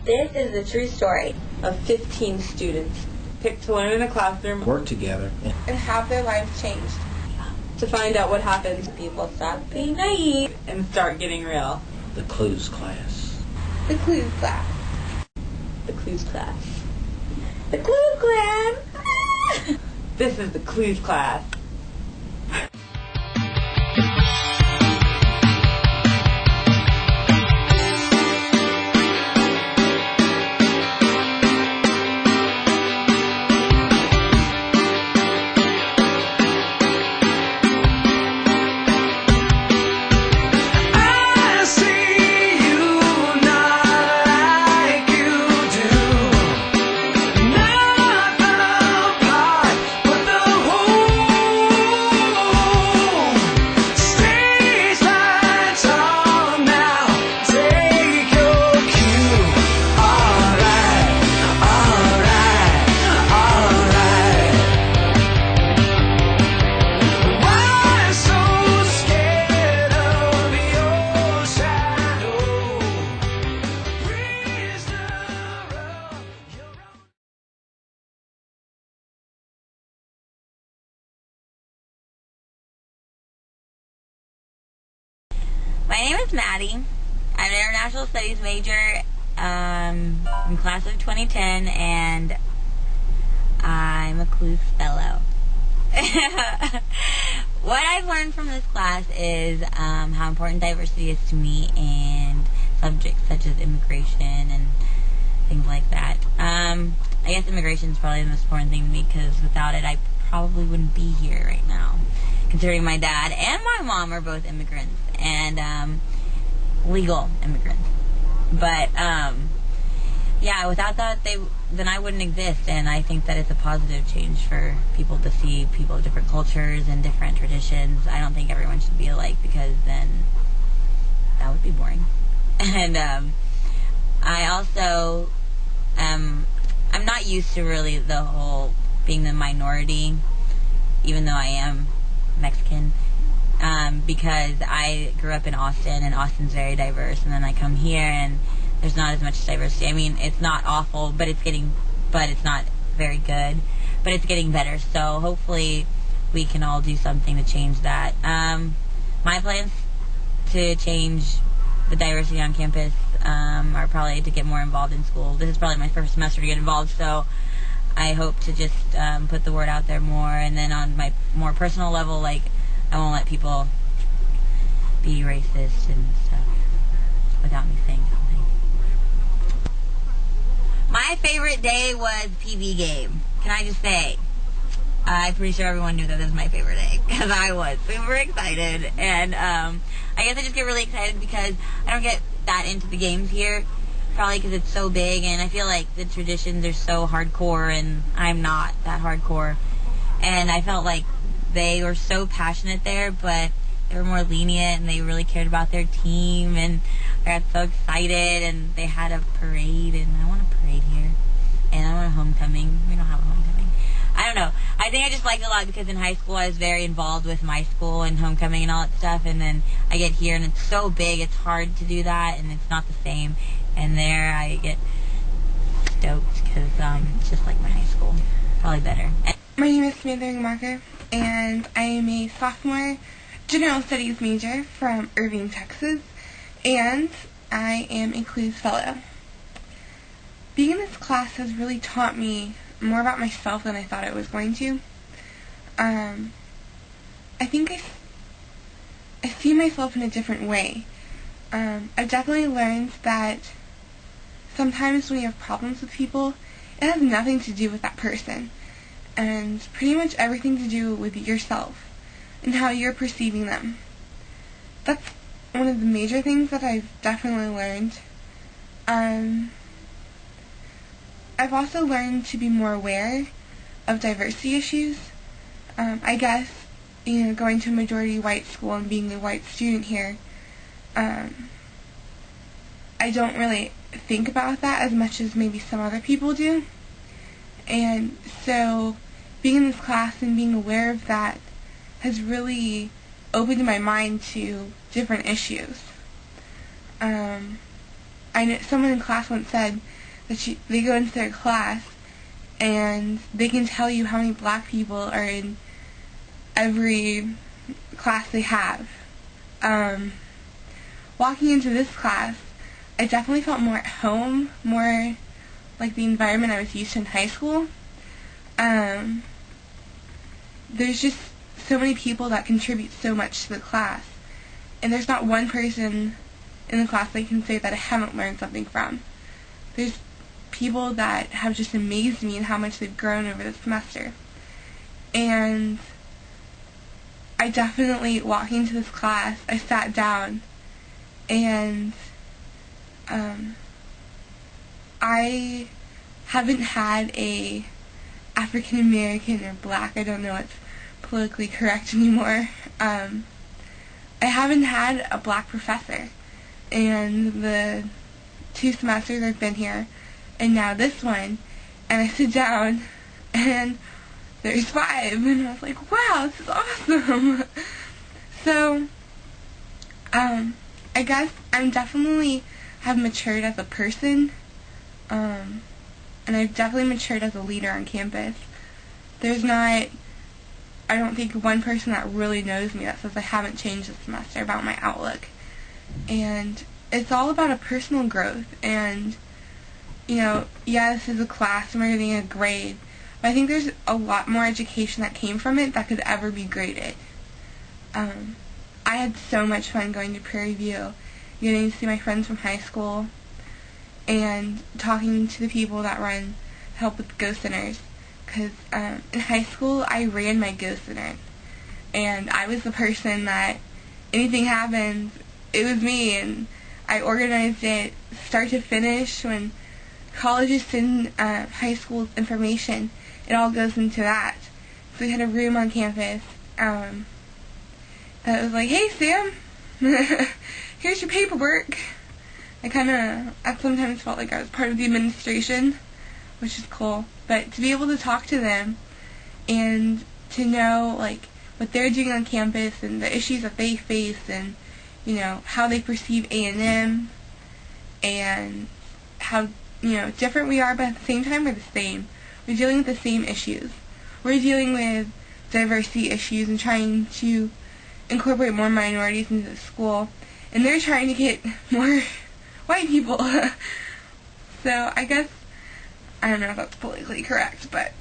This is the true story of 15 students picked to learn in a classroom, work together, and have their lives changed. To find out what happens, people stop being naive and start getting real. the C.L.U.E.S class. The C.L.U.E.S class. The C.L.U.E.S class. The C.L.U.E.S class! This is the C.L.U.E.S class. My name is Maddie. I'm an international studies major in class of 2010, and I'm a C.L.U.E.S fellow. What I've learned from this class is how important diversity is to me, and subjects such as immigration and things like that. I guess immigration is probably the most important thing to me, because without it I probably wouldn't be here right now, considering my dad and my mom are both immigrants, and legal immigrants. But yeah, without that, then I wouldn't exist, and I think that it's a positive change for people to see people of different cultures and different traditions. I don't think everyone should be alike, because then that would be boring. And I also I'm not used to really the whole being the minority, even though I am Mexican, because I grew up in Austin, and Austin's very diverse, and then I come here and there's not as much diversity. I mean, it's not awful, but it's not very good, but it's getting better, so hopefully we can all do something to change that. My plans to change the diversity on campus are probably to get more involved in school. This is probably my first semester to get involved, so I hope to just put the word out there more, and then on my more personal level, like, I won't let people be racist and stuff without me saying something. My favorite day was PV game. Can I just say? I'm pretty sure everyone knew that this was my favorite day, because I was super excited, and I guess I just get really excited because I don't get that into the games here, probably because it's so big, and I feel like the traditions are so hardcore, and I'm not that hardcore, and I felt like they were so passionate there, but they were more lenient, and they really cared about their team, and I got so excited, and they had a parade, and I want a parade here, and I want a homecoming. We don't have a homecoming. I don't know. I think I just liked it a lot because in high school I was very involved with my school and homecoming and all that stuff, and then I get here and it's so big, it's hard to do that, and it's not the same, and there I get stoked because it's just like my high school. Probably better. My name is Samantha Marker, and I am a sophomore general studies major from Irving, Texas, and I am a C.L.U.E.S fellow. Being in this class has really taught me more about myself than I thought it was going to. I think I see myself in a different way. I've definitely learned that sometimes when you have problems with people, it has nothing to do with that person, and pretty much everything to do with yourself and how you're perceiving them. That's one of the major things that I've definitely learned. I've also learned to be more aware of diversity issues. I guess, going to a majority white school and being a white student here, I don't really think about that as much as maybe some other people do. And so being in this class and being aware of that has really opened my mind to different issues. I I know someone in class once said that they go into their class and they can tell you how many black people are in every class they have. Walking into this class, I definitely felt more at home, more like the environment I was used to in high school. There's just so many people that contribute so much to the class, and there's not one person in the class that can say that I haven't learned something from. There's people that have just amazed me in how much they've grown over the semester. And I definitely, walking into this class, I sat down and I haven't had a African American or black, I don't know what's politically correct anymore, I haven't had a black professor in the 2 semesters I've been here, and now this one, and I sit down and there's 5, and I was like, wow, this is awesome. So I guess I'm definitely have matured as a person, and I've definitely matured as a leader on campus. There's not, I don't think, one person that really knows me that says I haven't changed this semester about my outlook. And it's all about a personal growth. And, you know, yeah, this is a class and we're getting a grade, but I think there's a lot more education that came from it that could ever be graded. I had so much fun going to Prairie View, getting to see my friends from high school, and talking to the people that help with Ghost Centers. Because in high school, I ran my Ghost Center, and I was the person that anything happened, it was me, and I organized it start to finish. When colleges send high school information, it all goes into that. So we had a room on campus that was like, hey Sam, here's your paperwork. I sometimes felt like I was part of the administration, which is cool. But to be able to talk to them and to know like what they're doing on campus and the issues that they face, and you know how they perceive A&M, and how different we are, but at the same time we're the same. We're dealing with the same issues. We're dealing with diversity issues and trying to incorporate more minorities into the school, and they're trying to get more white people. So I guess, I don't know if that's politically correct, but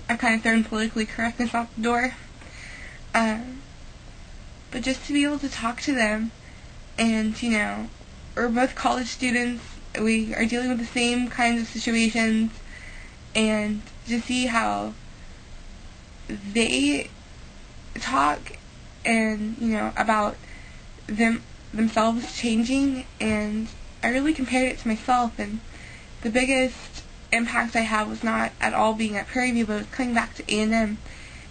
I've kind of thrown politically correctness out the door. But just to be able to talk to them, and we're both college students, we are dealing with the same kinds of situations, and to see how they talk and about themselves changing, and I really compared it to myself, and the biggest impact I had was not at all being at Prairie View, but was coming back to A&M and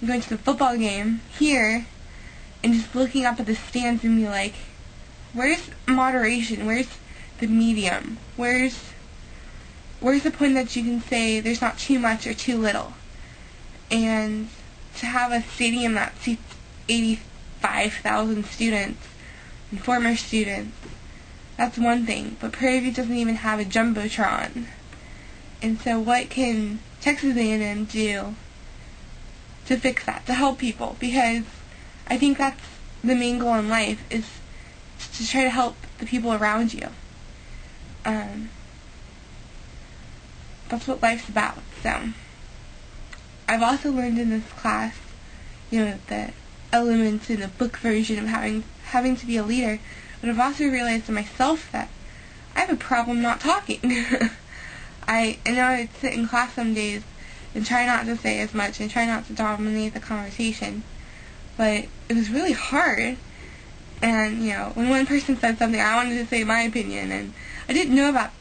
going to the football game here and just looking up at the stands and be like, where's moderation? Where's the medium? Where's the point that you can say there's not too much or too little? And to have a stadium that seats 85,000 students and former students, that's one thing, but Prairie View doesn't even have a jumbotron. And so what can Texas A&M do to fix that, to help people? Because I think that's the main goal in life, is to try to help the people around you. That's what life's about. So I've also learned in this class, the elements in the book version of having to be a leader, but I've also realized in myself that I have a problem not talking. I know I'd sit in class some days and try not to say as much and try not to dominate the conversation, but it was really hard. And when one person said something, I wanted to say my opinion, and I didn't know that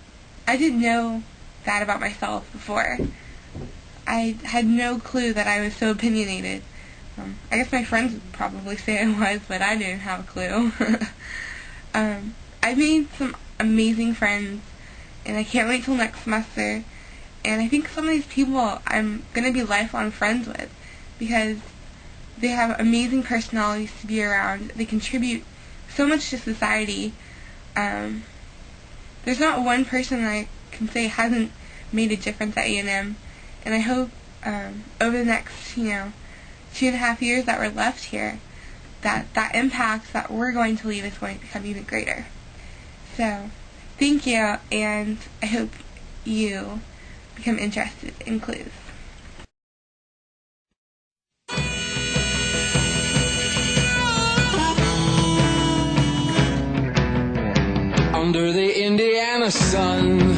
about myself before. I had no clue that I was so opinionated. I guess my friends would probably say I was, but I didn't have a clue. I made some amazing friends, and I can't wait till next semester. And I think some of these people I'm going to be lifelong friends with, because they have amazing personalities to be around. They contribute so much to society. there's not one person that I can say hasn't made a difference at A&M, and I hope over the next 2.5 years that we're left here, that impact that we're going to leave is going to become even greater. So thank you, and I hope you become interested in C.L.U.E.S. Under the Indiana sun,